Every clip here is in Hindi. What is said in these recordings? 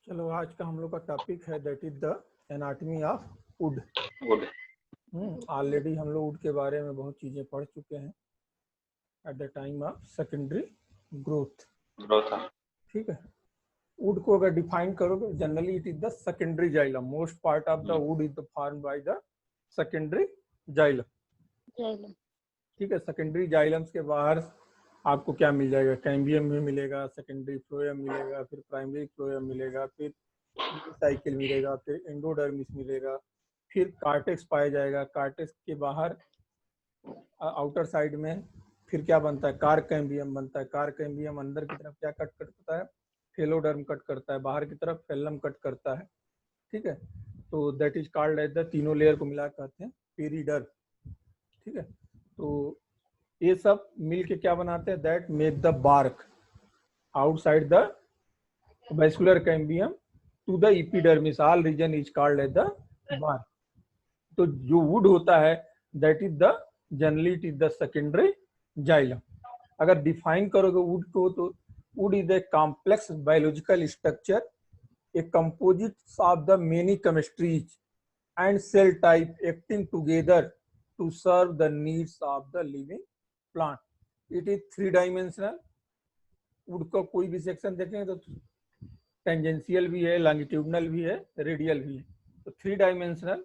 चलो आज का हम लोग का टॉपिक है that is the anatomy of would. Already हम लोग वुड के बारे में बहुत चीजें पढ़ चुके हैं at the time of secondary growth. ठीक है, वुड को अगर डिफाइन करोगे generally it is the secondary xylem. Most part of the would is the form by the secondary xylem. ठीक है, सेकेंडरी जाइलम्स के बाहर आपको क्या मिल जाएगा? कैम्बियम भी मिलेगा, सेकेंडरी फ्लोएम मिलेगा, फिर प्राइमरी फ्लोएम मिलेगा, फिर साइकिल मिलेगा, फिर एंडोडर्मिस मिलेगा, फिर कार्टेक्स पाया जाएगा। कार्टेक्स के बाहर आउटर साइड में फिर क्या बनता है? कार कैम्बियम बनता है। कार कैम्बियम अंदर की तरफ क्या कट करता है? फेलोडर्म कट करता है, बाहर की तरफ फेलम कट करता है। ठीक है, तो that is called as the, तीनों लेयर को मिला कहते हैं पेरिडर्म। ठीक है, तो ये सब मिल के क्या बनाते हैं? That make the bark outside the vascular cambium to the epidermis, all region is called as the bark. तो जो वुड होता है that is the generally it is the secondary xylem. अगर डिफाइन करोगे वुड को तो wood is a complex biological structure, a composite of the many chemistries and cell type acting together to serve the needs of the living plant. It is three dimensional. Would का कोई भी सेक्शन देखेंगे तो टेंजेंशियल भी है, लॉन्गिट्यूडनल भी है, रेडियल भी है। तो three dimensional,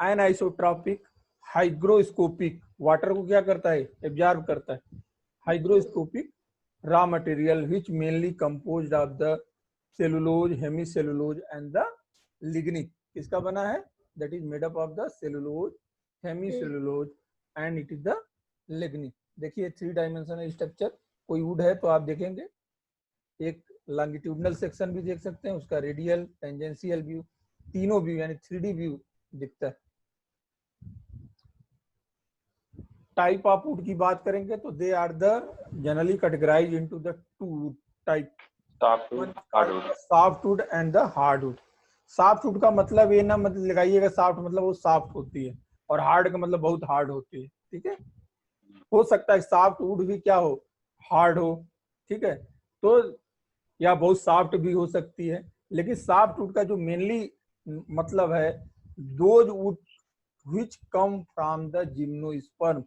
anisotropic, hygroscopic. Water को क्या करता है? एब्जॉर्ब करता है। Hygroscopic raw material which mainly composed of the cellulose, hemicellulose and the lignin. किसका बना है? That is made up of the cellulose, hemicellulose and it is the lignin. देखिए थ्री डायमेंशनल स्ट्रक्चर। कोई वुड है तो आप देखेंगे एक लॉन्गिट्यूडनल सेक्शन भी देख सकते हैं, उसका रेडियल, टेंजेंशियल व्यू, तीनों व्यू यानी 3D व्यू दिखता है। टाइप ऑफ वुड की बात करेंगे तो they are the generally categorized into the two type, soft wood and the hard wood. Soft wood का मतलब ये ना मतलब लगाइएगा सॉफ्ट मतलब वो सॉफ्ट होती है, और हार्ड का मतलब बहुत हार्ड होती है। ठीक है, हो सकता है सॉफ्ट वुड भी क्या हो? हार्ड हो। ठीक है, तो या बहुत सॉफ्ट भी हो सकती है। लेकिन सॉफ्ट वुड का जो मेनली मतलब है those would which come from the gymnosperm,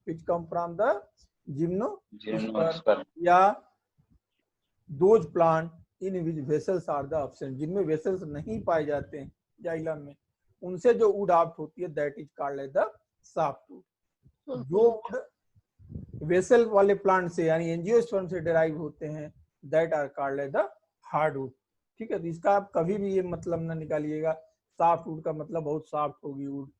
which come from the gymnosperm, या those plant in which vessels are the absent, जिनमें वेसल्स नहीं पाए जाते हैं जाइलम में, उनसे जो वुड आउट होती है that is called as the soft wood. जो वुड वेसल वाले प्लांट से यानी एंजियोस्पर्म से डिराइव होते हैं that are called as the hard wood. ठीक है, तो इसका आप कभी भी ये मतलब ना निकालिएगा सॉफ्ट वुड का मतलब बहुत सॉफ्ट होगी wood,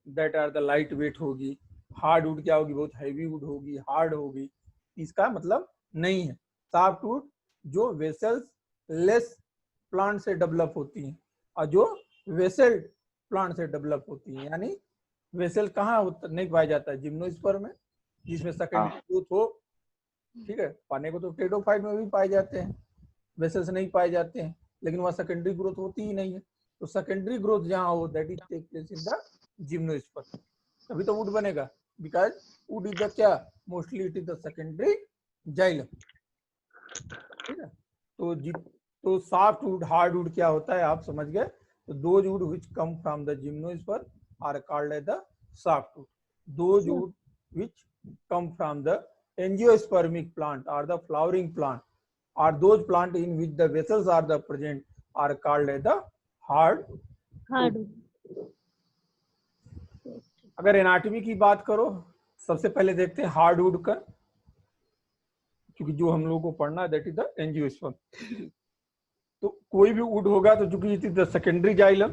that are the light weight होगी। हार्ड वुड क्या होगी? बहुत हैवी वुड होगी, हार्ड होगी। इसका मतलब नहीं है। सॉफ्ट वुड जो वेसल्स लेस प्लांट से डेवलप होती हैं और जो वेसल प्लांट से डेवलप होती हैं, यानी वेसल कहाँ नहीं पाया जाता है? जिम्नोस्पर्म में, जिसमें सेकेंडरी ग्रोथ हो। ठीक है, पाने को तो टेडोफाइट में भी पाए जाते हैं, वेसल्स नहीं पाए जाते हैं, लेकिन वह सेकेंडरी ग्रोथ होती ही नहीं है। तो सेकेंडरी ग्रोथ जहाँ हो that is take place in the gymnosperm, तभी तो वुड बनेगा। बिकॉज वुड इज द क्या? Mostly it is the secondary xylem. ठीक है, तो सॉफ्ट वुड, हार्ड वुड क्या होता है आप समझ गए। तो those wood which come from the gymnosperm are called as the soft wood. Those wood which come from the angiospermic plant और the flowering plant or those plant in which the vessels are the present are called as the hard wood. अगर एनाटॉमी की बात करो सबसे पहले देखते हैं हार्ड वुड का, क्योंकि जो हम लोगों को पढ़ना है दैट इज द एंजियोस्पर्म। तो कोई भी वुड होगा तो चूंकि it is the secondary xylem,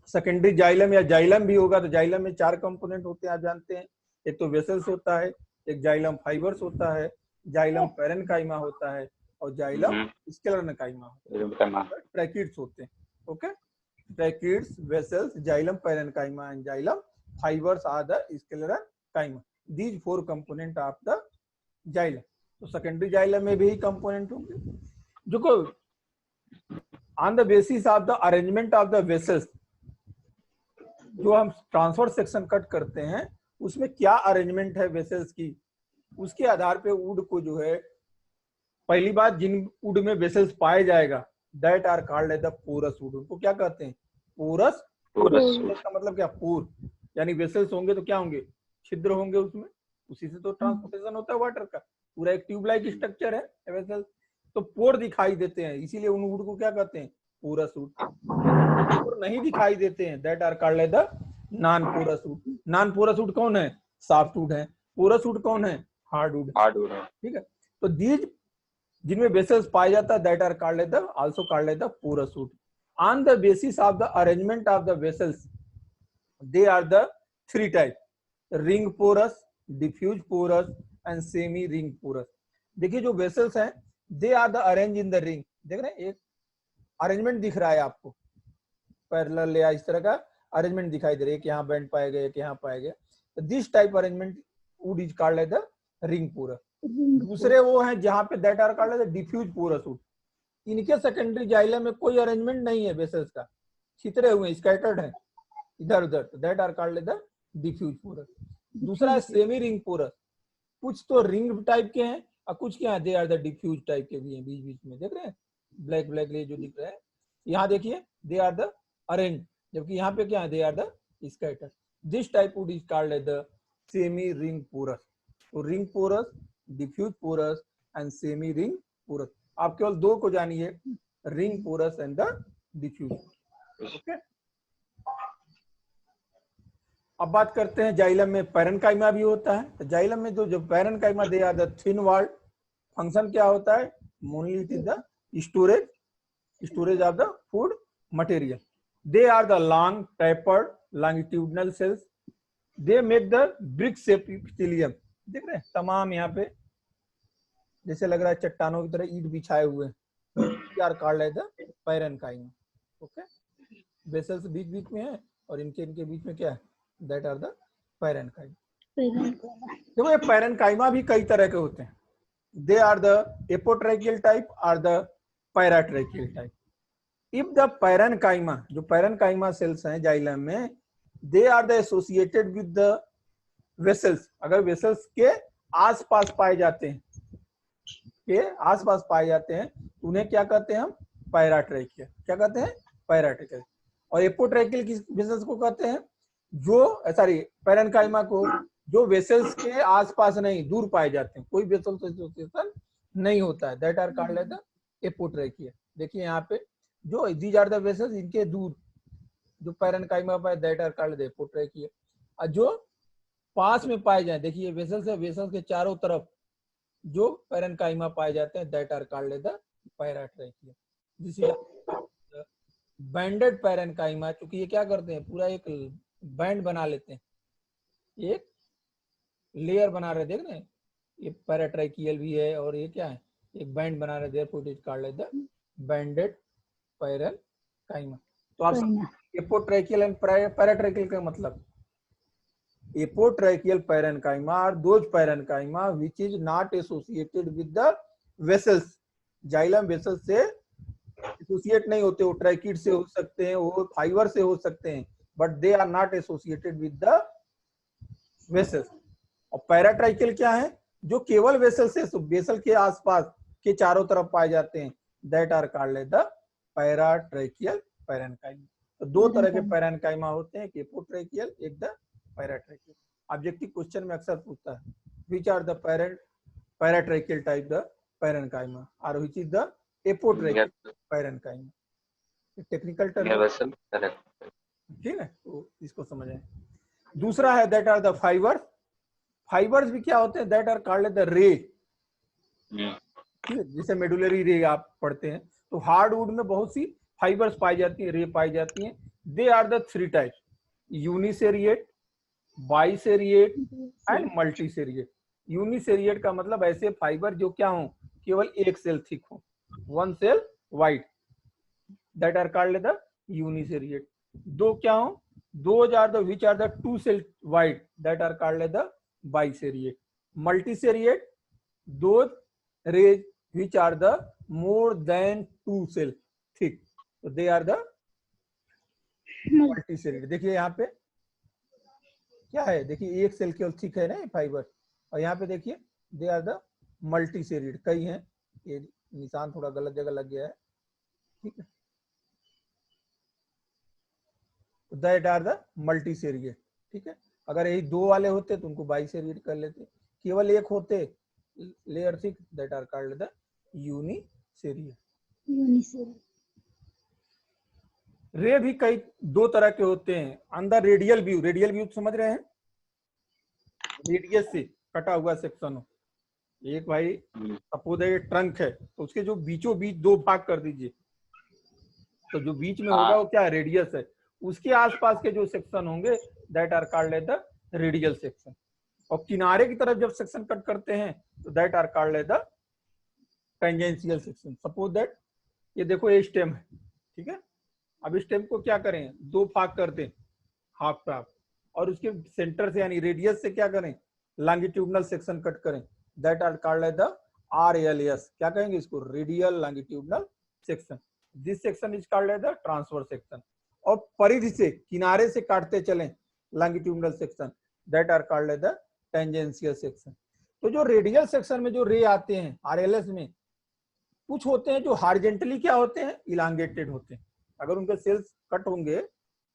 secondary xylem या जाइलम भी होगा तो जाइलम में चार कंपोनेंट होते हैं, आप जानते हैं। एक तो वेसल्स होता है, एक जाइलम फाइबर्स होता है, जाइलम पैरेन्काइमा होता है, और जाइलम स्क्लेरेन्काइमा होता है। ट्रैकिड्स होते हैं। Okay, tracheids, vessels, xylem parenchyma and xylem fibres are the sclerenchyma. These four component of the xylem. तो सेकेंडरी जाइलम में भी कंपोनेंट होंगे जो को on the basis of the arrangement of the vessels. जो हम ट्रांसफर सेक्शन कट करते हैं उसमें क्या अरेंजमेंट है वेसल्स की, उसके आधार पे वुड को जो है, पहली बात जिन वुड में वेसल्स पाए जाएगा that are called as the porous wood. उनको क्या कहते हैं? पोरस। इसका मतलब क्या? पोर, यानी वेसल्स होंगे तो क्या होंगे? छिद्र होंगे उसमें, उसी से तो ट्रांसपोर्टेशन होता है वाटर का। पूरा एक ट्यूब लाइक स्ट्रक्चर है वेसल, तो पोर दिखाई देते हैं, इसीलिए उन वुड को क्या कहते हैं? Porous would. पोर नहीं दिखाई देते हैं, that are called as the non porous wood. Non porous wood कौन है? सॉफ्ट वुड है। पोरस वुड कौन है? Hard wood. ठीक है, तो दीज जिनमें वेसल्स पाया जाता है that are called as the also called as the porous wood. On the basis of the arrangement of the vessels they are the three types: ring porous, diffuse porous and semi ring porous। देखिए जो वेसल्स हैं they are the arranged in the ring, देख रहे हैं एक अरेंजमेंट दिख रहा है आपको, पैरेलल या इस तरह का अरेंजमेंट दिखाई दे रहा है कि यहाँ बैंड पाए गए, कि यहाँ पाए गए, तो this type arrangement wood is called as the ring porous. दूसरे वो हैं जहाँ पे that are called as the diffuse porous wood. इनके सेकेंडरी जाइलम में कोई अरेंजमेंट नहीं है वेसल्स का, छितरे हुए स्कैटर्ड है इधर उधर, तो that are called the diffuse porous. दूसरा है सेमी रिंग पोरस, कुछ तो रिंग टाइप के हैं और कुछ क्या है? They are the diffuse type के भी हैं बीच बीच में, देख रहे हैं ब्लैक ब्लैक ये जो दिख रहा है, यहाँ देखिए दे आर द अरेंज, जबकि यहाँ पे क्या है? They are the scattered. This type wood is called as the semi ring porous. तो ring porous, diffuse porous and semi ring porous, आप केवल दो को जानिए, ring porous and the diffuse. Okay, अब बात करते हैं जाइलम में पैरेन्काइमा भी होता है। तो जाइलम में जो parenchyma they are the thin walled, function क्या होता है? Mainly it is the storage of the food material. They are the long tapered longitudinal cells, they make the brick shape epithelium. देख रहे हैं तमाम यहाँ पे जैसे लग रहा है चट्टानों की तरह ईंट बिछाए हुए, are called as the parenchyma. Okay, vessels बीच बीच में है और इनके बीच में क्या है? That are the parenchyma. देखो ये पैरेन्काइमा भी कई तरह के होते हैं, they are the apotracheal type और the paratracheal type. If the parenchyma, जो पैरेन्काइमा सेल्स हैं जाइलम में, they are the associated with the vessels, अगर वेसल्स के आसपास पाए जाते हैं, तो उन्हें क्या कहते हैं हम? पैराट्रैकियल। क्या कहते हैं? पैराट्रैकियल। और एपोट्रैकियल किस वेसल्स को कहते हैं? जो सॉरी पैरेन्काइमा को जो वेसल्स के आसपास नहीं, दूर पाए जाते हैं, कोई वेसल एसोसिएशन नहीं होता है, that are called as the apotracheal. देखिए यहाँ पे जो दीज आर द वेसल्स, इनके दूर जो पैरेन्काइमा पाए दैट आर कॉल्ड द एपोट्रैकियल। और जो पास में पाए जाए, देखिए वेसल्स है, वेसल्स के चारों तरफ जो पैरेन्काइमा पाए जाते हैं that are called as the paratracheal. This is banded parenchyma, क्योंकि ये क्या करते हैं? पूरा एक बैंड बना लेते हैं, एक लेयर बना रहे, देख रहे हैं ये पैराट्रैकियल भी है और ये क्या है? एक बैंड बना रहे, therefore it is called as the banded parenchyma. तो आप एपोट्रैकियल एंड पैराट्रैकियल का मतलब, apotracheal parenchyma are those parenchyma which is not associated with the vessels. Xylem vessels से एसोसिएट नहीं होते, वो ट्रैकिड से हो सकते हैं, वो फाइबर से हो सकते हैं, but they are not associated with the vessels. और पैराट्रैकियल क्या है? जो केवल वेसल से, वेसल के आसपास के चारों तरफ पाए जाते हैं, that are called as the paratracheal parenchyma. तो दो तरह के पैरेन्काइमा होते हैं, एक एपोट्रैकियल, एक द पैराट्रैकियल। ऑब्जेक्टिव क्वेश्चन में अक्सर पूछता है which are the paratracheal type the parenchyma और which is the apotracheal parenchyma. Technical term, ठीक है, तो इसको समझ आए। दूसरा है that are the fibre. Fibres भी क्या होते हैं? दैट आर कॉल्ड द रे, ठीक है, जैसे मेडुलरी रे आप पढ़ते हैं, तो हार्डवुड में बहुत सी फाइबर्स पाई जाती है, रे पाई जाती हैं। They are the three types: uniseriate, biseriate and multiseriate. Uniseriate का मतलब ऐसे फाइबर जो क्या हो? केवल एक सेल थिक हो, one cell wide, that are called the uniseriate. दो क्या हो? Those are the which are the two cell wide, that are called as the biseriate. Multiseriate, those rays which are the more than two cell thick, so they are the multiseriate. देखिए यहाँ पे क्या है? देखिए एक सेल केवल थिक है ना फाइबर, और यहाँ पे देखिए दे आर द मल्टीसेरिएट, कई हैं, ये निशान थोड़ा गलत जगह लग गया है, ठीक है, दैट आर द मल्टी सेरिएट। ठीक है, अगर यही दो वाले होते तो उनको बाई सेरिएट कर लेते, केवल एक होते layer thick, that are called the uniseriate. Ray भी कई दो तरह के होते हैं। अंदर रेडियल व्यू, रेडियल व्यू समझ रहे हैं, रेडियस से कटा हुआ सेक्शन हो। एक भाई सपोज है ट्रंक है तो उसके जो बीचों बीच दो भाग कर दीजिए, तो जो बीच में होगा वो क्या है, रेडियस है। उसके आसपास के जो सेक्शन होंगे that are called the radial section. और किनारे की तरफ जब सेक्शन कट करते हैं तो that are called the tangential section. Suppose that ये देखो ये स्टेम है, ठीक है, अब इस स्टेम को क्या करें, दो भाग कर दें, हाफ हाफ, और उसके सेंटर से यानी रेडियस से क्या करें, लॉन्गिट्यूडनल सेक्शन कट करें, that are called the RLS। क्या कहेंगे इसको, radial longitudinal section. This section is called the transverse section. और परिधि से किनारे से काटते चलें longitudinal section, that are called the tangential section. तो जो रेडियल सेक्शन में जो रे आते हैं RLS में, कुछ होते हैं जो हॉरिजॉन्टली क्या होते हैं, इलांगेटेड होते हैं। अगर उनके सेल्स कट होंगे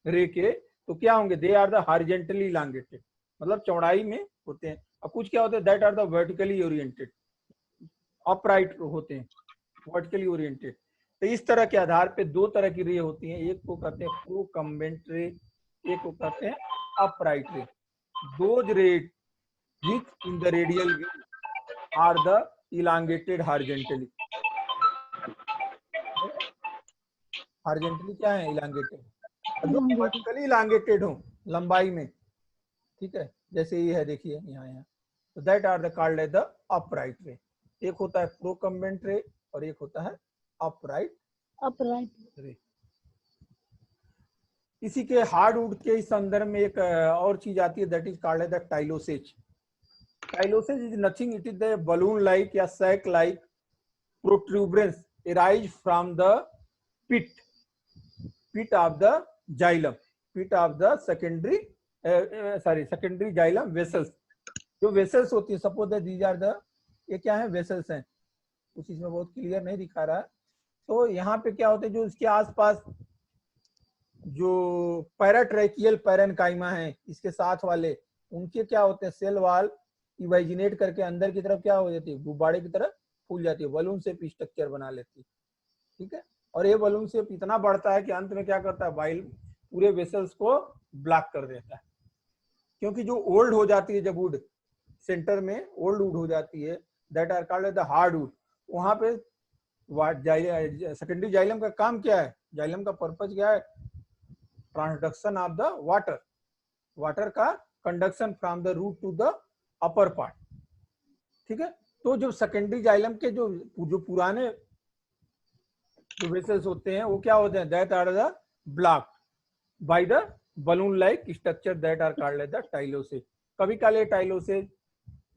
रे के तो क्या होंगे, they are the horizontally elongated, मतलब चौड़ाई में होते हैं। और कुछ क्या होते हैं, that are the vertically oriented, upright होते हैं, वर्टिकली ओरिएंटेड। तो इस तरह के आधार पे दो तरह की रे होती हैं, एक को कहते हैं प्रोकम्बेंट रे, एक को कहते हैं अपराइट रे। दोज रे which in the radial view are the elongated horizontally। Horizontally क्या है, इलांगेटेड। जो वर्टिकली इलांगेटेड हो लंबाई में, ठीक है, जैसे ये है देखिए यहाँ यहाँ, तो that are the called the upright ray. एक होता है प्रोकम्बेंट रे और एक होता है अपराइट रे। इसी के हार्डवुड के इस संदर्भ में एक और चीज आती है, that is called the tyloses. Tyloses is nothing, it is the balloon like या sac like protuberance arise from the pit of the xylem, pit of the secondary secondary xylem vessels। जो वेसल्स होती है, suppose that these are the, ये क्या है, वेसल्स हैं, कुछ इसमें बहुत क्लियर नहीं दिखा रहा है। तो यहाँ पे क्या होते हैं, जो इसके आसपास जो पैराट्रैकियल पैरेन्काइमा है इसके साथ वाले, उनके क्या होते हैं, सेल वाल इवेजिनेट करके अंदर की तरफ क्या हो जाती है, गुब्बारे की तरफ फूल जाती है, बलून शेप स्ट्रक्चर बना लेती है। ठीक है, और ये बलून शेप इतना बढ़ता है कि अंत में क्या करता है, वाइल पूरे वेसल्स को ब्लॉक कर देता है। क्योंकि जो ओल्ड हो जाती है, जब वुड सेंटर में ओल्ड वुड हो जाती है, that are called the hard wood. वहां पे सेकेंडरी जाइलम का काम क्या है, जाइलम का पर्पज क्या है, transduction of the water, water का conduction from the root to the upper part. ठीक है, तो जो सेकेंडरी जाइलम के जो पुराने जो वेसल्स होते हैं वो क्या होते हैं, that are the blocked by the balloon like structure, that are called the tyloses. कभी काले tyloses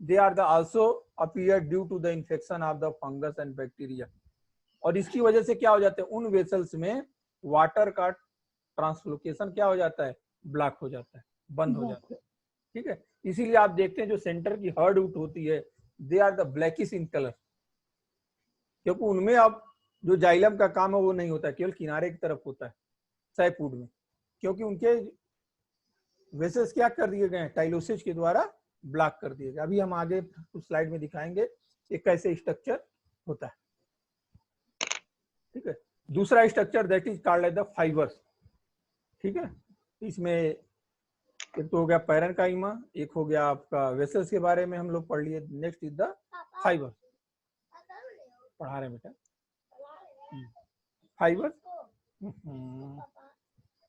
they are the also appear due to the infection of the fungus and bacteria. और इसकी वजह से क्या हो जाते हैं, उन वेसल्स में वाटर का ट्रांसलोकेशन क्या हो जाता है, ब्लॉक हो जाता है, बंद हो जाता है। ठीक है, इसीलिए आप देखते हैं जो सेंटर की हर्ड वुड होती है, they are the blackish in colour, क्योंकि उनमें अब जो जाइलम का काम है वो नहीं होता है, केवल किनारे की तरफ होता है सैपवुड में, क्योंकि उनके वेसल्स क्या कर दिए गए हैं, टाइलोसेज के द्वारा ब्लॉक कर दिए गए। अभी हम आगे कुछ स्लाइड में दिखाएंगे ये कैसे स्ट्रक्चर होता है। ठीक है, दूसरा structure that is called the fibres. ठीक है, इसमें एक तो हो गया पैरेन्काइमा, एक हो गया आपका वेसल्स के बारे में हम लोग पढ़ लिए, नेक्स्ट इज द फाइबर। पढ़ा रहे बेटा फाइबर।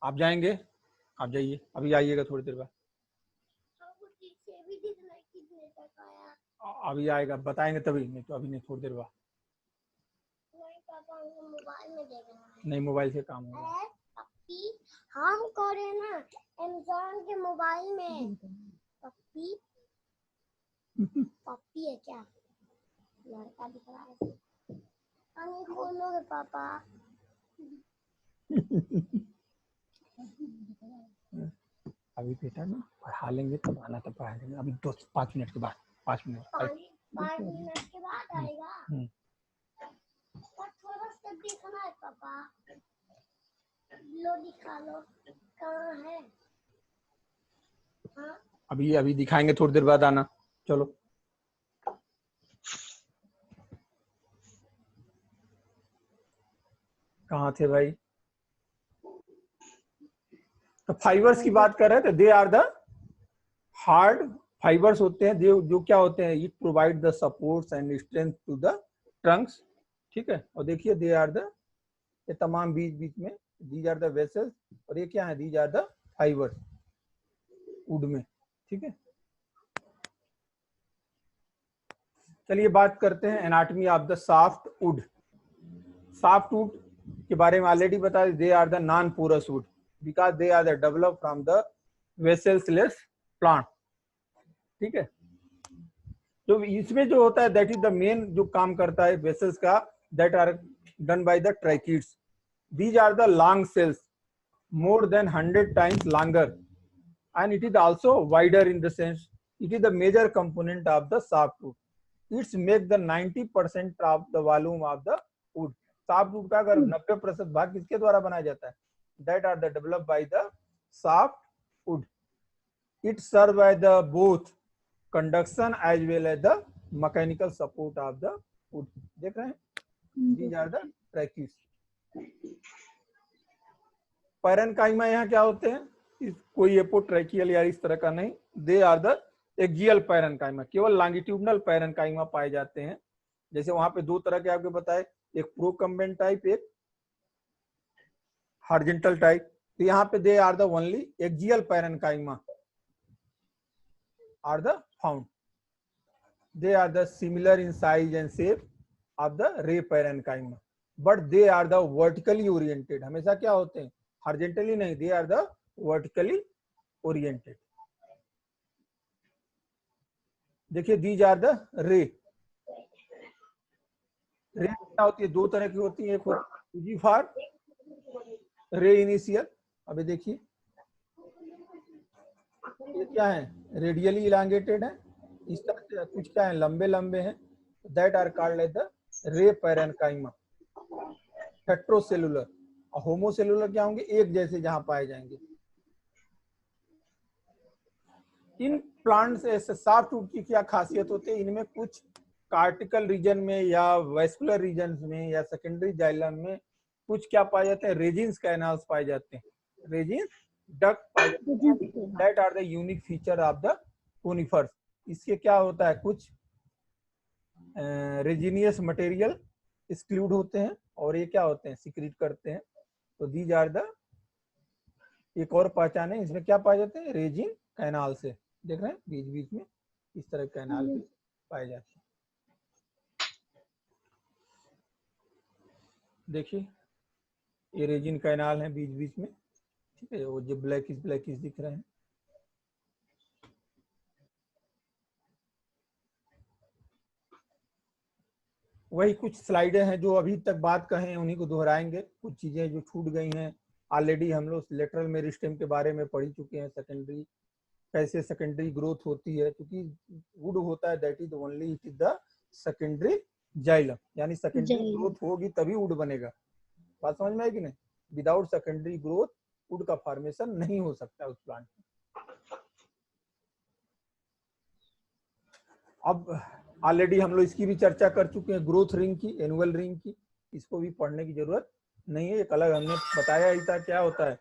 आप जाएंगे, आप जाइए, अभी आइएगा थोड़ी देर बाद, अभी आएगा बताएंगे तभी, नहीं तो अभी नहीं, थोड़ी देर बाद। नहीं, मोबाइल से काम होगा। हम करे ना अमेज़न के मोबाइल में, पप्पी पप्पी है क्या, लड़का दिख रहा है, हम खोलोगे पापा। अभी बेटा ना पढ़ा लेंगे तब आना, तब पढ़ा लेंगे, अभी 5 मिनट के बाद, 5 मिनट के बाद आएगा। पर थोड़ा सा देखना पापा, लो दिखा लो कहाँ है। हाँ? अभी अभी दिखाएंगे, थोड़ी देर बाद आना। चलो कहाँ थे भाई? तो फाइबर्स की बात कर रहे थे। They are the hard fibres होते हैं जो क्या होते हैं, it provide the supports and strength to the trunks. ठीक है, और देखिए दे आर द, ये तमाम बीच बीच में दीज आर द वेसल्स, और ये क्या है, these are the fibres wood में। ठीक है, चलिए बात करते हैं anatomy of the soft wood. Soft wood के बारे में ऑलरेडी बता दें, they are the non porous wood because they are the develop from the vesselless plant. ठीक है, तो इसमें जो होता है दैट इज द मेन जो काम करता है वेसल्स का, that are done by the tracheids. These are the long cells more than 100 times longer, and it is also wider in the sense it is the major component of the softwood. It's make the 90% of the volume of the wood. softwood का अगर 90% भाग किसके द्वारा बनाया जाता है, that are the developed by the softwood. It serve by the both conduction as well as the mechanical support of the wood. देख रहे हैं, these are the trackies. Parenchyma यहाँ क्या होते हैं, कोई एपोट्रैकियल या इस तरह का नहीं, they are the axial parenchyma. केवल लॉन्गिट्यूडनल पैरेनकाइमा पाए जाते हैं। जैसे वहां पे दो तरह के आपके बताए, एक प्रोकम्बेंट टाइप, एक हॉरिजॉन्टल टाइप। तो यहाँ पे they are the only axial parenchyma are the found. They are the similar in size and shape of the ray parenchyma, but they are the vertically oriented. हमेशा क्या होते हैं, हॉरिजॉन्टली नहीं, they are the vertically oriented. देखिए these are the ray. Ray क्या होती है, दो तरह की होती है, एक होती है फॉर रे इनिशियल। अभी देखिए ये क्या है, रेडियली इलांगेटेड है, इस तरह से कुछ क्या है लंबे लंबे हैं, that are called as the ray parenchyma. Heterocellular और होमोसेलुलर क्या होंगे, एक जैसे जहां पाए जाएंगे। इन प्लांट्स ऐसे सॉफ्टवुड की क्या खासियत होती है, इनमें कुछ कार्टिकल रीजन में या वेस्कुलर रीजन में या सेकेंडरी जाइलम में कुछ क्या पाए जाते हैं, रेजिन्स कैनाल्स पाए जाते हैं, रेजिन्स डक्ट पाए जाते हैं। That are the unique feature of the conifers. इसके क्या होता है, कुछ रेजिनियस मटेरियल एक्सक्लूड होते हैं और ये क्या होते हैं, सिक्रीट करते हैं। तो दीज आर द, एक और पहचान है, इसमें क्या पाए जाते हैं, रेजिन कैनाल से। देख रहे हैं बीच बीच में इस तरह कैनाल भी पाए जाते हैं। देखिए ये रेजिन कैनाल है बीच बीच में। ठीक है, वो जो ब्लैकिश ब्लैकिश दिख रहे हैं, वही कुछ स्लाइडें हैं जो अभी तक बात कहें उन्हीं को दोहराएंगे। कुछ चीजें जो छूट गई हैं, ऑलरेडी हम लोग लेटरल मेरिस्टेम के बारे में पढ़ चुके हैं, सेकेंडरी कैसे सेकेंडरी ग्रोथ होती है, क्योंकि वुड होता है that is only it is the secondary xylem, यानी सेकेंडरी ग्रोथ होगी तभी वुड बनेगा। बात समझ में आई कि नहीं, विदाउट सेकेंडरी ग्रोथ वुड का फॉर्मेशन नहीं हो सकता उस प्लांट में। अब ऑलरेडी हम लोग इसकी भी चर्चा कर चुके हैं, ग्रोथ रिंग की, एनुअल रिंग की, इसको भी पढ़ने की जरूरत नहीं है, एक अलग हमने बताया ही था। क्या होता है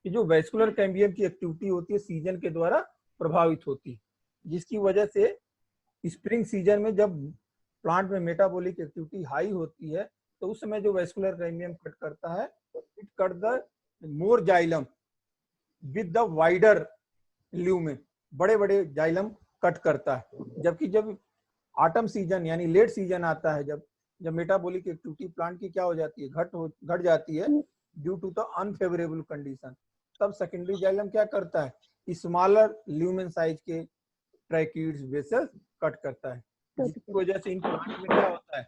कि जो वेस्कुलर कैम्बियम की एक्टिविटी होती है सीजन के द्वारा प्रभावित होती है, जिसकी वजह से स्प्रिंग सीजन में जब प्लांट में मेटाबॉलिक एक्टिविटी हाई होती है तो उस समय जो वेस्कुलर कैम्बियम कट करता है, it cut the more xylem with the wider lumen, बड़े बड़े जाइलम कट करता है। जबकि जब ऑटम सीजन यानी लेट सीजन आता है, जब मेटाबॉलिक एक्टिविटी प्लांट की क्या हो जाती है, घट जाती है due to the unfavourable condition, तब सेकेंडरी जाइलम क्या करता है, स्मॉलर ल्यूमेन साइज के ट्रैकिड्स वेसल कट करता है, जिसकी वजह से इन प्लांट में क्या होता है,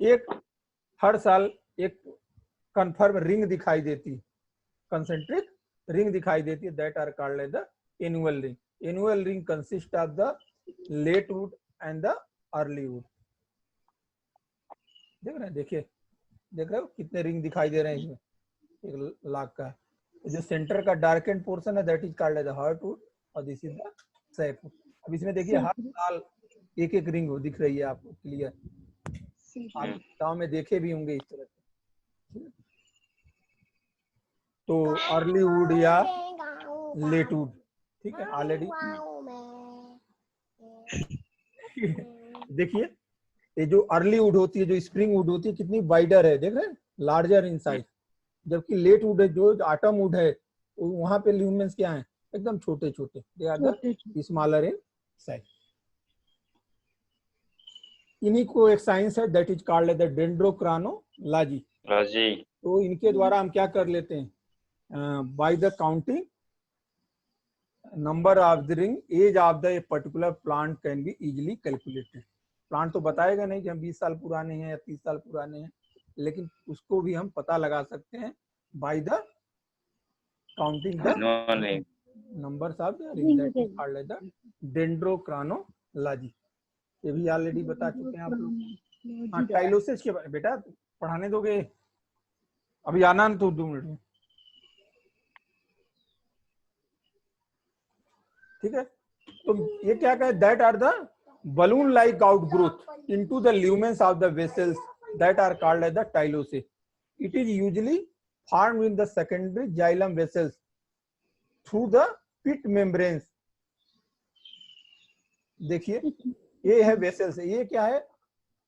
एक हर साल एक कन्फर्म रिंग दिखाई देती है, कंसेंट्रिक रिंग दिखाई देती है, that are called as the annual ring. Annual ring consist of the late wood and the early wood. देख रहे हैं, देखिए देख रहे हो कितने रिंग दिखाई दे रहे हैं इसमें, 1,00,000 का। तो जो सेंटर का डार्क एंड पोर्शन है that is called as the heartwood और दिस इज द सैपवुड। अब इसमें देखिए हर साल एक एक रिंग दिख रही है आपको क्लियर, आप गाँव में देखे भी होंगे इस तरह से। तो अर्ली वुड या लेट वुड, ठीक है ऑलरेडी। देखिए ये जो अर्ली वुड होती है, जो स्प्रिंग वुड होती है, कितनी वाइडर है, देख रहे हैं, लार्जर इन साइज। जबकि लेट वुड है, जो ऑटम वुड है, वहां पे ल्यूमेंस क्या है, एकदम छोटे छोटे, they are the smaller in size. इन्हीं को एक साइंस है that is called the dendrochronology. तो इनके द्वारा हम क्या कर लेते हैं, by the counting number of the ring age of the particular plant can be easily calculated. Plant तो बताएगा नहीं कि हम 20 साल पुराने हैं या 30 साल पुराने हैं, लेकिन उसको भी हम पता लगा सकते हैं by the counting the numbers of the ring that is called the dendrochronology. ये भी ऑलरेडी बता चुके हैं आप लोग। हाँ टाइलोसिस के बारे में बेटा पढ़ाने दोगे, अभी आना ना तो 2 मिनट में, ठीक है। तो ये क्या कहे, that are the balloon like outgrowth into the lumens of the vessels that are called as the tylosis. It is usually formed in the secondary xylem vessels through the pit membranes. देखिए ये है वेसल्स, ये क्या है,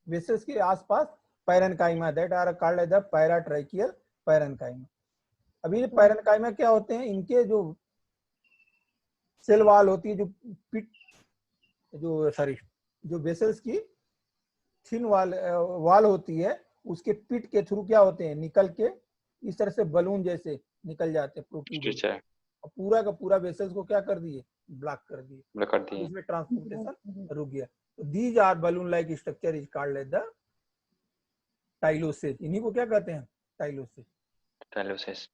वेसल्स के आसपास parenchyma that are called as the paratracheal parenchyma. अभी ये पैरेन्काइमा क्या होते हैं, इनके जो सेल वाल होती है, जो पिट जो सॉरी जो वेसल्स की थिन वाल होती है, उसके पिट के थ्रू क्या होते हैं, निकल के इस तरह से बलून जैसे निकल जाते हैं प्रोट्रूड, और पूरा का पूरा वेसल्स को क्या कर दिए, ब्लॉक कर दिए, इसमें ट्रांसपोर्टेशन रुक गया। तो these are balloon like structure is called as the tylosis. इन्हीं को क्या कहते हैं, टाइलोसिस।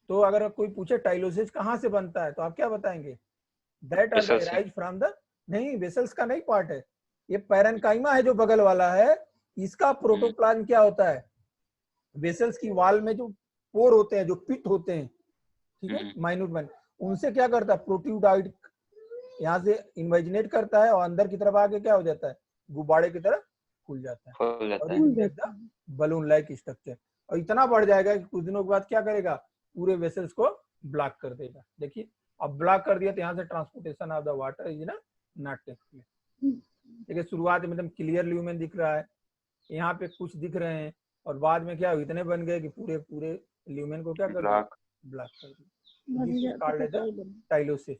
तो अगर कोई पूछे टाइलोसिस कहाँ से बनता है, तो आप क्या बताएंगे, that are arise from the, नहीं वेसल्स का नहीं पार्ट है, ये पैरेन्काइमा है जो बगल वाला है, इसका प्रोटोप्लाज्म क्या होता है, वेसल्स की वाल में जो पोर होते हैं, जो पिट होते हैं, ठीक है, माइन्यूट उनसे क्या करता है, प्रोट्रूड आउट, यहाँ से इन्वेजिनेट करता है और अंदर की तरफ आके क्या हो जाता है, गुब्बारे की तरह खुल जाता है और बलून लाइक स्ट्रक्चर। और इतना बढ़ जाएगा कि कुछ दिनों के बाद क्या करेगा, पूरे वेसल्स को ब्लॉक कर देगा। देखिए अब ब्लॉक कर दिया तो यहाँ से transportation of the water is not take place. देखिए शुरुआत में एकदम क्लियर ल्यूमेन दिख रहा है, यहाँ पे कुछ दिख रहे हैं, और बाद में क्या इतने बन गए कि पूरे पूरे ल्यूमेन को क्या कर दिया, ब्लॉक कर दिया, टाइलोसिस।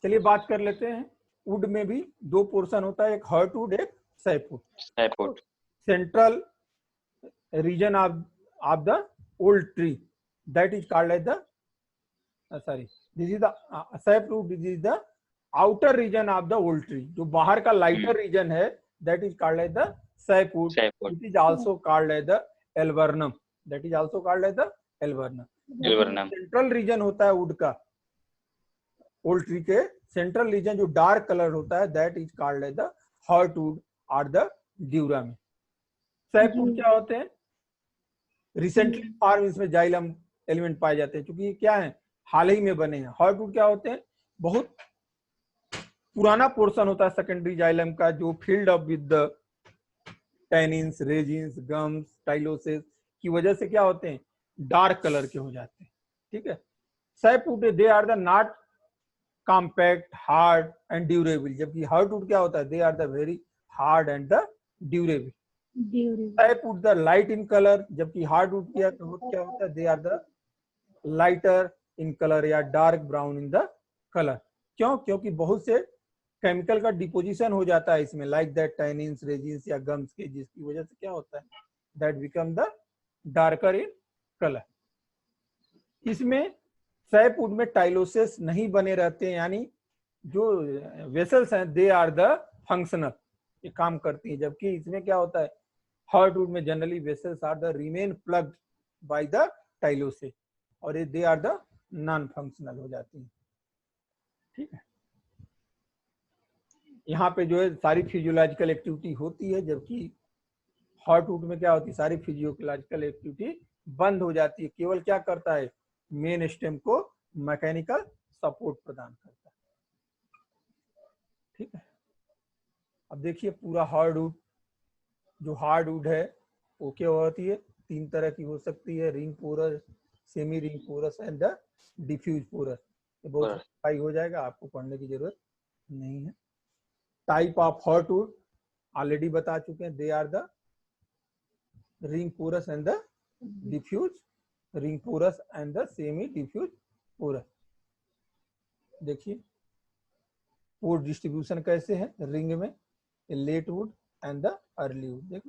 चलिए बात कर लेते हैं, वुड में भी 2 पोर्शन होता है, एक हार्टवुड एक sapwood. Central region of the old tree that is called as the this is the sapwood, this is the outer region of the old tree, जो बाहर का लाइटर रीजन है that is called as the sapwood. It is also called as the alburnum, that is also called as the alburnum. Central region होता है वुड का, ओल्ड ट्री के सेंट्रल रीजन जो डार्क कलर होता है that is called as the heartwood और द ड्यूराम। सैपवुड क्या होते हैं, रिसेंटली फॉर्म, इसमें जाइलम एलिमेंट पाए जाते हैं, क्योंकि ये क्या है, हाल ही में बने हैं। हार्टवुड क्या होते हैं, बहुत पुराना पोर्शन होता है सेकेंडरी जाइलम का, जो field up with the tannins, resins, gums, tylosis की वजह से क्या होते हैं, डार्क कलर के हो जाते हैं, ठीक है। Sapwood they are the not compact, hard and durable, जबकि हार्टवुड क्या होता है, they are the very hard and the durable. Sapwood the light in colour, जबकि हार्डवुड क्या होता है, they are the lighter in colour या dark brown in the colour. क्यों, क्योंकि बहुत से केमिकल का डिपोजिशन हो जाता है इसमें, लाइक दैट टैनिन्स, रेजिन्स या गम्स के, जिसकी वजह से क्या होता है, that become the darker in colour. इसमें सैपवुड में टाइलोसिस नहीं बने रहते हैं, यानी जो वेसल्स हैं दे आर द फंक्शनल, ये काम करती है, जबकि इसमें क्या होता है, हार्टवुड में generally vessels are the remain plugged by the tylosis, और ये they are the non functional हो जाती है, ठीक है। यहाँ पे जो है सारी फिजियोलॉजिकल एक्टिविटी होती है, जबकि हार्टवुड में क्या होती है, सारी फिजियोलॉजिकल एक्टिविटी बंद हो जाती है, केवल क्या करता है, मेन स्टेम को मैकेनिकल सपोर्ट प्रदान करता है। ठीक है, अब देखिए पूरा हार्डवुड, जो हार्डवुड है वो क्या होती है, 3 तरह की हो सकती है, ring porous, semi ring porous and the diffuse porous. ये बहुत हाई हो जाएगा, आपको पढ़ने की जरूरत नहीं है। टाइप ऑफ हार्डवुड ऑलरेडी बता चुके हैं, they are the ring porous and the diffuse ring porous and the semi diffuse porous. देखिए पोर डिस्ट्रीब्यूशन कैसे है रिंग में, late wood and the early wood, देख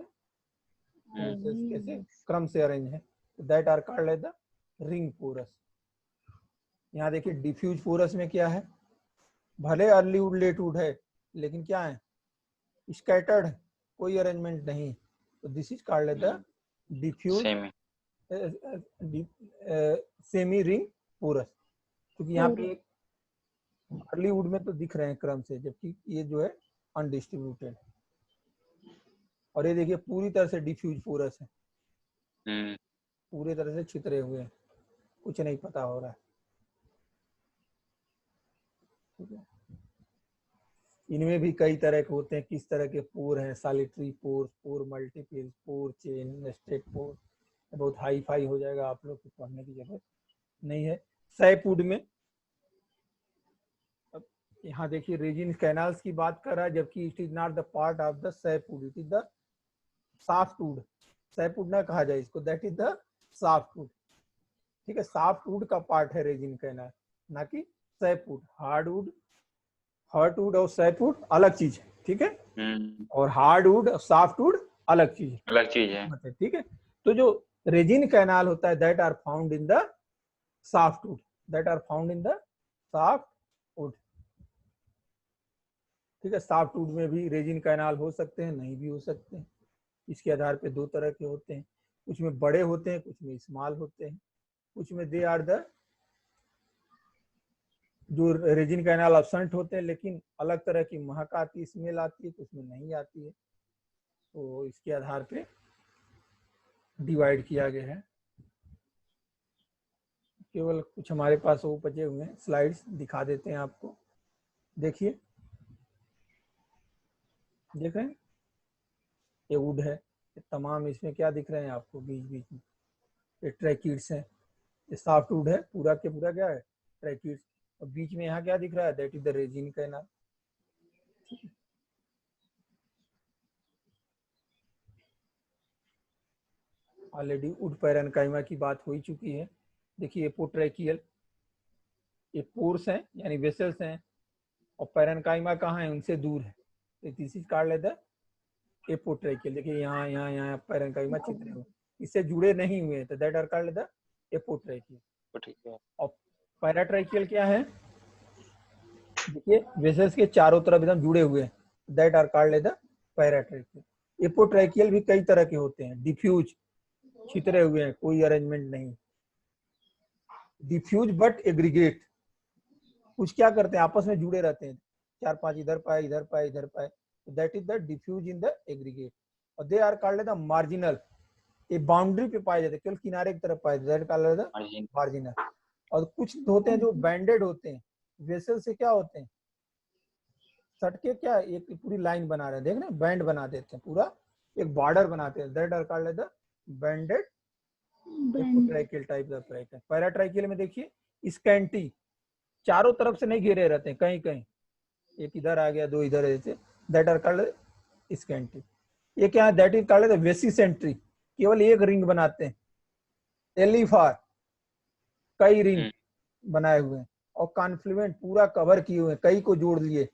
कैसे क्रम से अरेंज है, that are called as the ring porous. यहाँ देखिए डिफ्यूज पोरस में क्या है, भले अर्ली वुड लेट वुड है लेकिन क्या है, स्कैटर्ड है, कोई अरेंजमेंट नहीं, तो this is called as the diffuse semi ring porous. क्योंकि यहाँ पे अर्ली वुड में तो दिख रहे हैं क्रम से, जबकि ये जो है अनडिस्ट्रीब्यूटेड, और ये देखिए पूरी तरह से डिफ्यूज पोरस है, पूरे तरह से छितरे हुए हैं, कुछ नहीं पता हो रहा है। ठीक है, इनमें भी कई तरह के होते हैं, किस तरह के पोर हैं, सॉलिटरी पोर, पोर मल्टीपल, पोर चेन, नेस्टेड पोर, बहुत हाई फाई हो जाएगा, आप लोग को पढ़ने की जरूरत नहीं है। सैपवुड में यहाँ देखिए रेजिन कैनाल्स की बात कर रहा है, जबकि it is not the part of the sapwood, it is the softwood. Sapwood ना कहा जाए इसको, दैट इज द सॉफ्टवुड। ठीक है, सॉफ्टवुड का पार्ट है रेजिन कैनाल, ना कि सैपवुड। हार्डवुड, हार्डवुड और सैपवुड अलग चीज है, ठीक है, और हार्डवुड और सॉफ्टवुड अलग चीज है। ठीक है, तो जो रेजिन कैनाल होता है that are found in the softwood, that are found in the softwood. ठीक है, सॉफ्टवुड में भी रेजिन कैनाल हो सकते हैं, नहीं भी हो सकते हैं, इसके आधार पे 2 तरह के होते हैं, कुछ में बड़े होते हैं, कुछ में स्मॉल होते हैं, कुछ में दे आर द जो रेजिन कैनाल अब्सेंट होते हैं लेकिन अलग तरह की महक आती है, स्मेल आती है, कुछ में नहीं आती है, तो इसके आधार पे डिवाइड किया गया है। केवल कुछ हमारे पास वो बचे हुए हैं, स्लाइड्स दिखा देते हैं आपको। देखिए, देख रहे हैं ये वुड है, ये तमाम इसमें क्या दिख रहे हैं आपको, बीच बीच में ये ट्रैकिड्स हैं, ये सॉफ्ट वुड है, पूरा के पूरा क्या है, ट्रैकिड्स, और बीच में यहाँ क्या दिख रहा है, that is the resin canal. Already would parenchyma की बात हो ही चुकी है। देखिए एपोट्रैकियल, ये पोर्स हैं यानी वेसल्स हैं, और पैरेन्काइमा कहाँ है, उनसे दूर है, तो this is called as the apotracheal. देखिए यहाँ यहाँ यहाँ पैरेन्काइमा चित्रे हुए, इससे जुड़े नहीं हुए, तो दैट आर कॉल्ड द एपोट्रैकियल। और पैराट्रैकियल क्या है, देखिए वेसल्स के चारों तरफ एकदम जुड़े हुए हैं, that are called as the paratracheal. Apotracheal भी कई तरह के होते हैं, डिफ्यूज, छितरे हुए हैं, कोई अरेंजमेंट नहीं, डिफ्यूज बट एग्रीगेट, कुछ क्या करते हैं आपस में जुड़े रहते हैं, 4-5 इधर पाए इधर पाए इधर पाए, that is the diffuse in the aggregate. और they are called the marginal, ये बाउंड्री पे पाए जाते हैं, केवल किनारे की तरफ पाए जाते हैं, मार्जिनल। और कुछ होते हैं जो बैंडेड होते हैं, वेसल से क्या होते हैं, सटके क्या एक पूरी लाइन बना रहे हैं, देख रहे हैं, बैंड बना देते हैं, पूरा एक बॉर्डर बनाते हैं, that are called the banded apotracheal type of tracheal. Paratracheal में देखिए स्कैंटी, चारों तरफ से नहीं घेरे रहते हैं, कहीं कहीं एक इधर आ गया, 2 इधर ऐसे, दैट आर कॉल्ड स्कैंटी। ये क्या है, दैट इज कॉल्ड द वेसिसेंट्री, केवल एक रिंग बनाते हैं, एलिफार कई रिंग बनाए हुए हैं, और कॉन्फ्लुएंट पूरा कवर किए हुए हैं, कई को जोड़ लिए,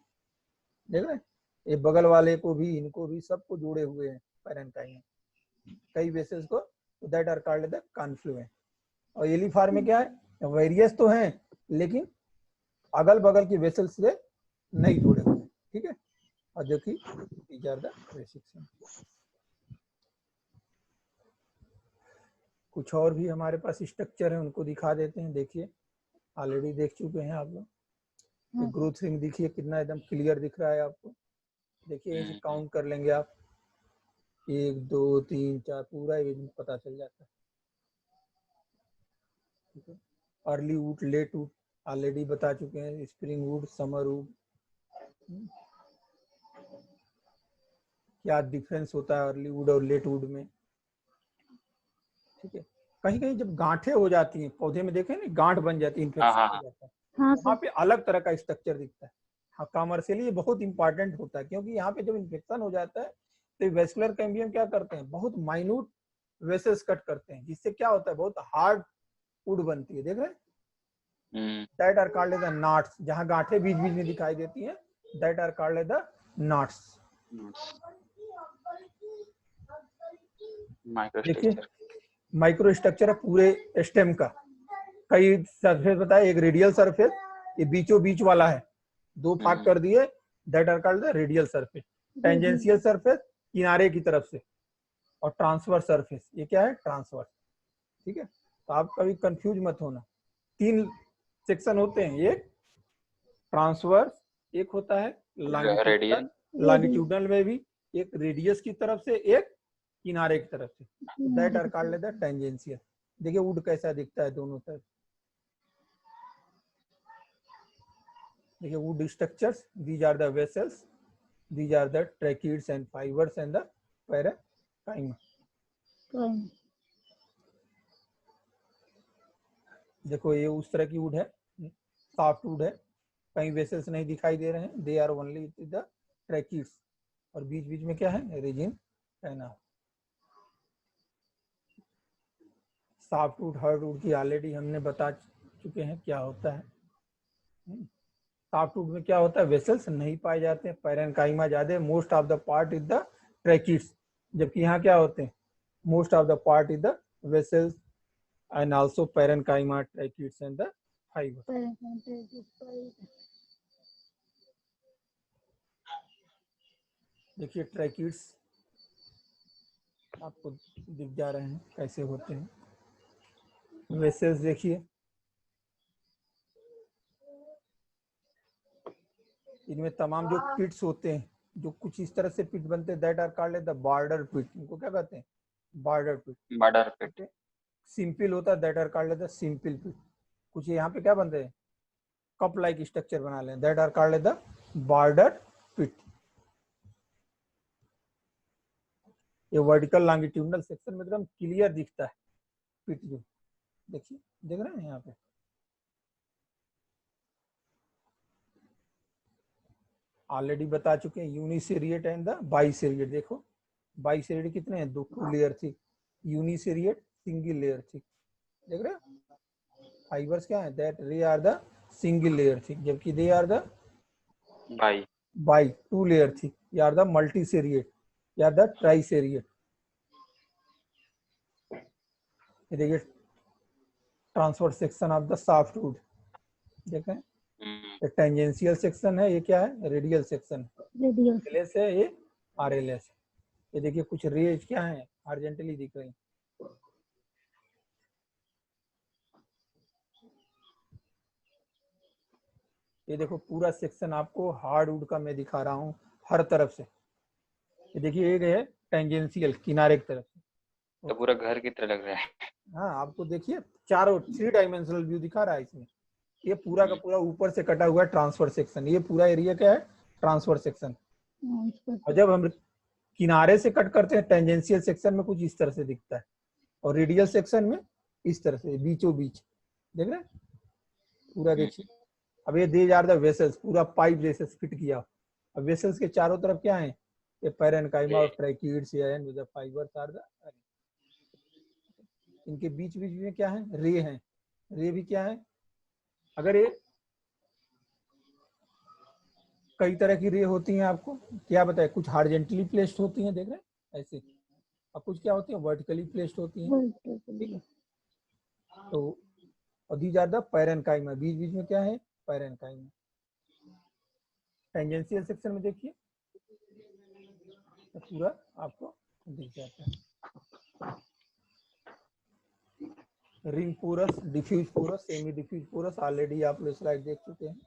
देख रहे हैं, ये बगल वाले को भी, इनको भी, सबको जोड़े हुए हैं पैरेन्काइमा, कई वेसल्स को, that are called the confluent. और एलिफार में क्या है, वेरियस तो हैं लेकिन अगल बगल की वेसल्स से नहीं जुड़े हुए, ठीक है, और जो कि दीज आर द रेस्ट्रिक्शन। कुछ और भी हमारे पास स्ट्रक्चर है, उनको दिखा देते हैं। देखिए ऑलरेडी देख चुके हैं आप लोग, ग्रोथ रिंग देखिए कितना एकदम क्लियर दिख रहा है आपको, देखिए काउंट कर लेंगे आप, 1 2 3 4 पूरा एज पता चल जाता है। ठीक है, early wood, late wood already बता चुके हैं, स्प्रिंग वुड, समर वुड। क्या डिफरेंस होता है अर्ली वुड और लेट वुड में। ठीक है, कहीं कहीं जब गांठें हो जाती हैं पौधे में, देखें ना गांठ बन जाती है, इन्फेक्शन हो जाता है, वहाँ पे अलग तरह का स्ट्रक्चर दिखता है। हाँ, कमर्शियली ये बहुत इंपॉर्टेंट होता है, क्योंकि यहाँ पे जब इन्फेक्शन हो जाता है तो वेस्कुलर कैम्बियम क्या करते हैं, बहुत माइन्यूट वेसल्स कट करते हैं, जिससे क्या होता है, बहुत हार्ड वुड बनती है। देख रहे हैं, that are called as the knots, जहाँ गांठें बीच बीच में दिखाई देती हैं, that are called as the knots. देखिए माइक्रो स्ट्रक्चर है पूरे स्टेम का। कई सरफेस बताए, एक रेडियल सरफेस, ये बीचों बीच वाला है, 2 भाग कर दिए, that are called the radial surface. Tangential surface किनारे की तरफ से, और ट्रांसवर्स सरफेस, ये क्या है, ट्रांसवर्स। ठीक है, तो आप कभी कंफ्यूज मत होना। 3 सेक्शन होते हैं, एक ट्रांसवर्स, एक होता है लॉन्गिट्यूडनल, लॉन्गिट्यूडनल में भी एक रेडियस की तरफ से, एक किनारे की तरफ से, that are called the tangential. देखिए वुड कैसा दिखता है दोनों तरफ। देखिए wood structures, these are the vessels, these are the tracheids and fibers and the parenchyma. देखो ये उस तरह की वुड है, सॉफ्ट वुड है, कहीं वेसल्स नहीं दिखाई दे रहे हैं, they are only the tracheids, और बीच बीच में क्या है, resin canal. Soft wood, hard wood की ऑलरेडी हमने बता चुके हैं क्या होता है। सॉफ्ट वुड में क्या होता है, वेसल्स नहीं पाए जाते हैं, पैरेन्काइमा ज्यादा, most of the part is the tracheids, जबकि यहाँ क्या होते हैं, most of the part is the vessels and also parenchyma, tracheids and the fiber. देखिए ट्रैकीड्स आपको दिख जा रहे हैं कैसे होते हैं। वेसल्स देखिए, इनमें तमाम जो पिट्स होते हैं, जो कुछ इस तरह से पिट बनते हैं, that are called the border pit. इनको क्या कहते हैं, border pit. Border pit. Simple होता है, that are called the simple pit. कुछ यहाँ पे क्या बनते हैं, कप लाइक स्ट्रक्चर बना लें, that are called the border pit. ये वर्टिकल लॉन्गिट्यूडनल सेक्शन में एकदम क्लियर दिखता है पिट, जो देखिए, देख रहे हैं यहाँ पे। ऑलरेडी बता चुके हैं, यूनिसेरिएट एंड द बाइसेरिएट। देखो बाइसेरिएट कितने हैं, 2 लेयर थी, यूनिसेरिएट सिंगल लेयर थी। देख रहे हैं, फाइबर्स क्या है, दैट रे आर द सिंगल लेयर थी, जबकि they are the bi 2 layer थी, या आर द मल्टीसेरिएट या द ट्राइसेरिएट। देखिए transverse section of the soft wood, देखें टेंजेंशियल सेक्शन है, ये क्या है, रेडियल सेक्शन, रेडियल है, ये आरएलएस। ये देखिए कुछ रेज क्या है, हॉरिजॉन्टली दिख रही। ये देखो पूरा सेक्शन आपको हार्ड वुड का मैं दिखा रहा हूँ हर तरफ से। ये देखिए एक है टेंजेंशियल, किनारे की तरफ से, तो पूरा घर की तरह लग रहा है। हाँ, आपको देखिए चारों 3 डायमेंशनल व्यू दिखा रहा है इसमें। ये पूरा का पूरा ऊपर से कटा हुआ है ट्रांसफर सेक्शन, ये पूरा एरिया क्या है, ट्रांसफर सेक्शन। और जब हम किनारे से कट करते हैं टेंजेंशियल सेक्शन में कुछ इस तरह से दिखता है, और रेडियल सेक्शन में इस तरह से बीचों बीच, देख रहे हैं पूरा। देखिए अब ये दीज आर द वेसल्स, पूरा पाइप जैसे फिट किया। अब वेसल्स के चारों तरफ क्या है, ये पैरेन्काइमा और tracheids and the fibres are the, इनके बीच बीच में क्या है, रे हैं। रे भी क्या है, अगर ये कई तरह की रे होती हैं, आपको क्या बताए, कुछ हॉरिजॉन्टली प्लेस्ड होती हैं, देख रहे हैं ऐसे, और कुछ क्या होती है, वर्टिकली प्लेस्ड होती हैं। ठीक है, तो और दीज आर द पैरेन्काइमा, बीच बीच में क्या है, पैरेन्काइमा। टेंजेंशियल सेक्शन में देखिए तो पूरा आपको दिख जाता है। Ring porous, diffuse porous, semi diffuse porous, already आप लोग स्लाइड देख चुके हैं।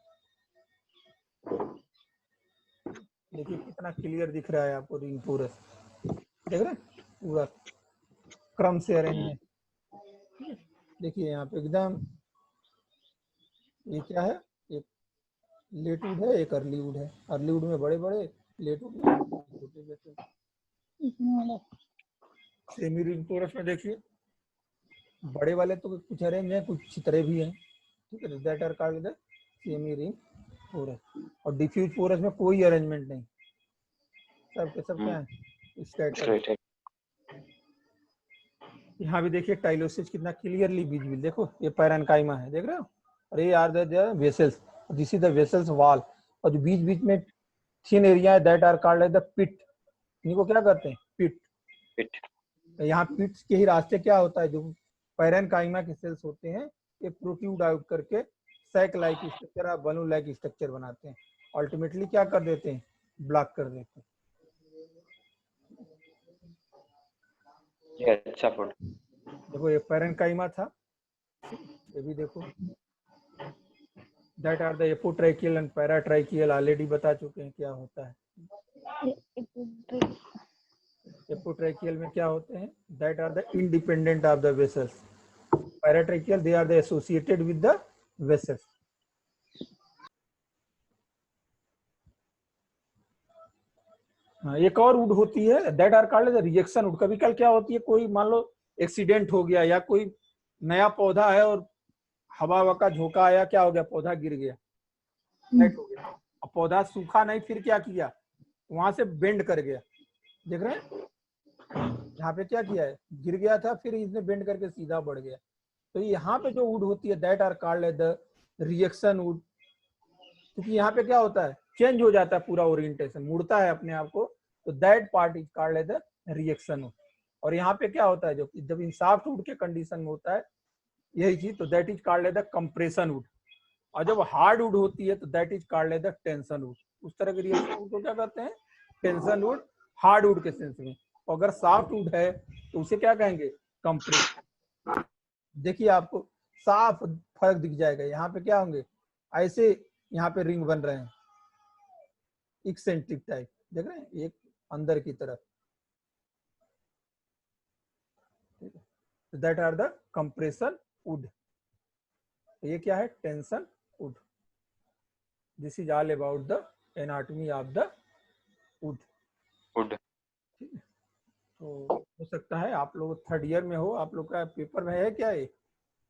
देखिए कितना क्लियर दिख रहा है आपको रिंग पोरस। देख रहे हैं पूरा क्रम से अरेंज है। देखिए यहाँ पे एकदम, ये क्या है, एक लेट वुड है, एक अर्ली वुड है। अर्ली वुड में बड़े बड़े, लेट वुड में छोटे छोटे। सेमी रिंग टोरस में देखिए बड़े वाले तो कुछ अरेंज है, कुछ चितरे भी हैं, ठीक है। That are called the semi ring torus. और डिफ्यूज टोरस में कोई अरेंजमेंट नहीं, सब के सब क्या है, स्कैटर। यहाँ भी देखिए टाइलोसिस कितना क्लियरली विजिबल, देखो ये पैरेन्काइमा है, देख रहे हो, और ये are the vessels, this is the vessels wall. और जो बीच बीच में थिन एरिया है that are called the pit, इनको क्या करते हैं, पिट। यहाँ पिट के ही रास्ते क्या होता है, जो पैरेन्काइमा के सेल्स होते हैं ये प्रोट्रूड आउट करके सैक लाइक स्ट्रक्चर और बलून लाइक स्ट्रक्चर बनाते हैं। अल्टीमेटली क्या कर देते हैं, ब्लॉक कर देते हैं। ये अच्छा फूड। देखो ये पैरेन्काइमा था, ये भी देखो that are the apotracheal and paratracheal, already बता चुके हैं क्या होता है। एपोट्राइकियल में क्या होते हैं, that are the independent of the vessels. Paratracheal they are the associated with the vessels. एक और वुड होती है that are called the reaction wood. कभी कल क्या होती है, कोई मान लो एक्सीडेंट हो गया या कोई नया पौधा है और हवा का झोंका आया, क्या हो गया, पौधा गिर गया, नेट हो गया। अब पौधा सूखा नहीं, फिर क्या किया, वहां से बेंड कर गया, देख रहे हैं यहाँ पे क्या किया है, गिर गया था, फिर इसने बेंड करके सीधा बढ़ गया। तो यहाँ पे जो वुड होती है that are called the reaction wood. क्योंकि यहाँ पे क्या होता है, चेंज हो जाता है पूरा ओरिएंटेशन, मुड़ता है अपने आप को, तो that part is called the reaction would. और यहाँ पे क्या होता है, जो जब इन सॉफ्ट वुड के कंडीशन में होता है यही चीज, तो that is called the compression would. और जब हार्ड वुड होती है तो that is called the tension would. उस तरह के रिएक्शन वुड को क्या कहते हैं, टेंशन वुड, हार्ड वुड के सेंस में। और अगर सॉफ्ट वुड है तो उसे क्या कहेंगे, कंप्रेशन। देखिए आपको साफ फर्क दिख जाएगा, यहाँ पे क्या होंगे, ऐसे यहाँ पे रिंग बन रहे हैं एक्सेंट्रिक टाइप, देख रहे हैं, एक अंदर की तरफ, that are the compression wood. ये क्या है, tension wood. This is all about the anatomy of the wood. तो हो सकता है आप लोग थर्ड ईयर में हो, आप लोग का पेपर में है क्या, ये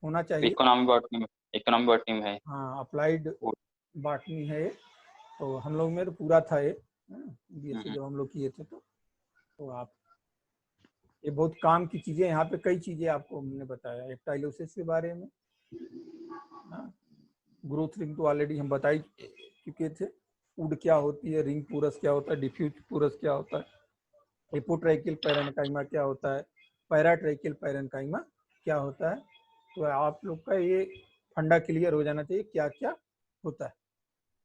होना चाहिए, इकोनॉमी बॉटनी में है। हाँ, अप्लाइड बॉटनी है। तो हम लोग में तो पूरा था ये, बीएससी जब हम लोग किए थे। तो आप, ये बहुत काम की चीजें, यहाँ पे कई चीजें आपको हमने बताया, एक टाइलोसिस के बारे में, ग्रोथ रिंग तो ऑलरेडी हम बता ही चुके थे, वुड क्या होती है, रिंग पोरस क्या होता है, डिफ्यूज पोरस क्या होता है, एपोट्राइकियल पैरेन्काइमा क्या होता है, पैराट्राइकियल पैरेन्काइमा क्या होता है। तो आप लोग का ये फंडा क्लियर हो जाना चाहिए क्या क्या होता है,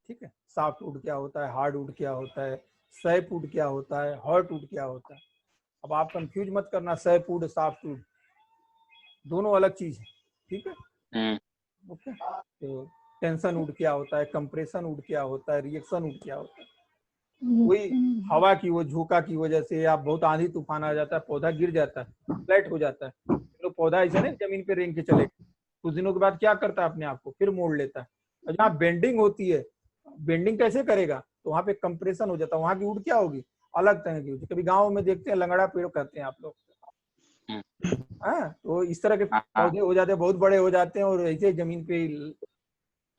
ठीक है। सॉफ्ट वुड क्या होता है, हार्ड वुड क्या होता है, सैप वुड क्या होता है, हॉट वुड क्या होता है। अब आप कंफ्यूज मत करना, सैप वुड सॉफ्ट वुड दोनों अलग चीज है, ठीक है। ओके, तो टेंशन वुड क्या होता है, कंप्रेशन वुड क्या होता है, रिएक्शन वुड क्या होता है। वही हवा की वो झोंका की वजह से, आप बहुत आंधी तूफान आ जाता है, पौधा गिर जाता है, फ्लैट हो जाता है, तो पौधा ऐसा नहीं जमीन पे रेंग के चले, कुछ दिनों के बाद क्या करता है, अपने आप को फिर मोड़ लेता है। और जहाँ बेंडिंग होती है, बेंडिंग कैसे करेगा, तो वहाँ पे कंप्रेशन हो जाता है, वहाँ की वुड क्या होगी, अलग तरह की होगी। कभी गाँव में देखते हैं लंगड़ा पेड़ कहते हैं आप लोग, हाँ, तो इस तरह के पौधे हो जाते हैं, बहुत बड़े हो जाते हैं और ऐसे जमीन पे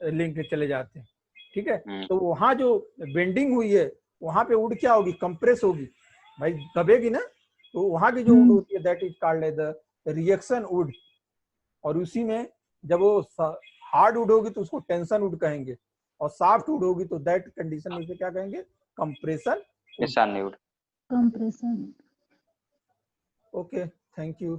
लिंक के चले जाते हैं, ठीक है। तो वहाँ जो बेंडिंग हुई है वहां पे वुड क्या होगी, कंप्रेस होगी, भाई दबेगी ना, तो वहां की जो वुड होती है that is called the reaction would. और उसी में जब वो हार्ड वुड होगी तो उसको टेंशन वुड कहेंगे, और सॉफ्ट वुड होगी तो दैट कंडीशन में से क्या कहेंगे, compression would. Compression. Okay, thank you.